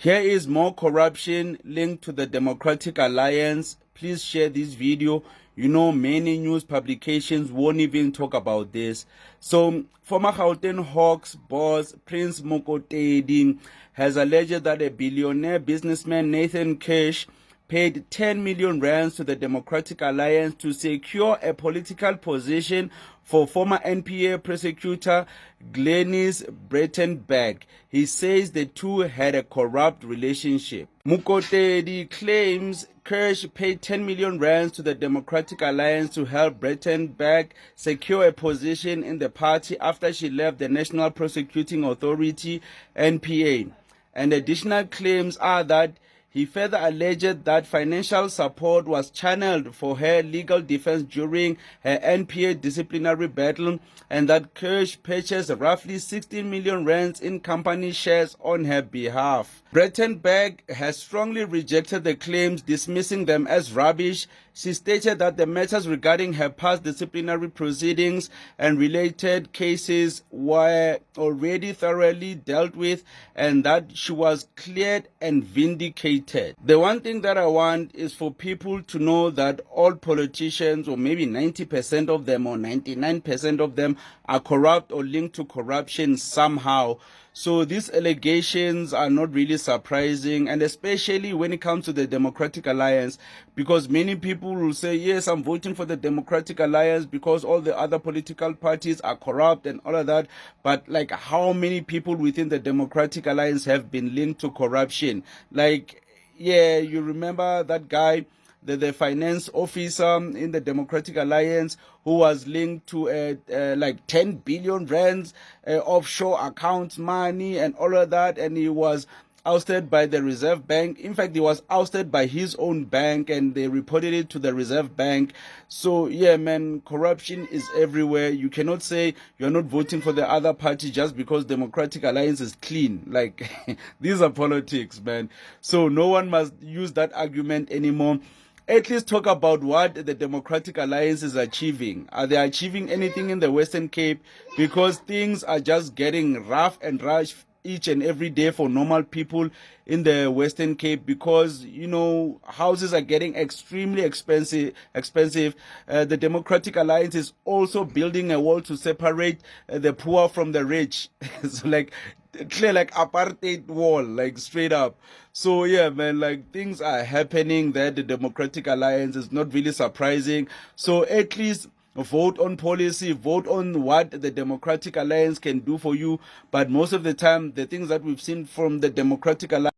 Here is more corruption linked to the Democratic Alliance. Please share this video. You know, many news publications won't even talk about this. So, former Gauteng Hawks boss Prince Mokotedi has alleged that a billionaire businessman Nathan Kirsch paid 10 million rands to the Democratic Alliance to secure a political position for former NPA prosecutor Glenys Breitenberg. He says the two had a corrupt relationship. Mokotedi claims Kirsch paid 10 million rands to the Democratic Alliance to help Breitenberg secure a position in the party after she left the National Prosecuting Authority, NPA. And additional claims are that he further alleged that financial support was channeled for her legal defense during her NPA disciplinary battle, and that Kirsch purchased roughly 16 million rands in company shares on her behalf. Breitenberg has strongly rejected the claims, dismissing them as rubbish. She stated that the matters regarding her past disciplinary proceedings and related cases were already thoroughly dealt with and that she was cleared and vindicated. The one thing that I want is for people to know that all politicians, or maybe 90% of them or 99% of them, are corrupt or linked to corruption somehow. So these allegations are not really surprising, and especially when it comes to the Democratic Alliance, because many people will say, yes, I'm voting for the Democratic Alliance because all the other political parties are corrupt and all of that. But like, how many people within the Democratic Alliance have been linked to corruption? Like, yeah, you remember that guy, the finance officer in the Democratic Alliance, who was linked to like 10 billion rands offshore accounts money and all of that, and he was ousted by the Reserve Bank. In fact, he was ousted by his own bank, and they reported it to the Reserve Bank. So yeah, man, corruption is everywhere. You cannot say you're not voting for the other party just because Democratic Alliance is clean. Like, these are politics, man. So no one must use that argument anymore. At least talk about what the Democratic Alliance is achieving. Are they achieving anything in the Western Cape? Because things are just getting rough and rush each and every day for normal people in the Western Cape, because, you know, houses are getting extremely expensive. The Democratic Alliance is also building a wall to separate the poor from the rich. So like, clear like apartheid wall, like straight up. So yeah, man, like things are happening there. The Democratic Alliance is not really surprising. So at least vote on policy, vote on what the Democratic Alliance can do for you. But most of the time, the things that we've seen from the Democratic Alliance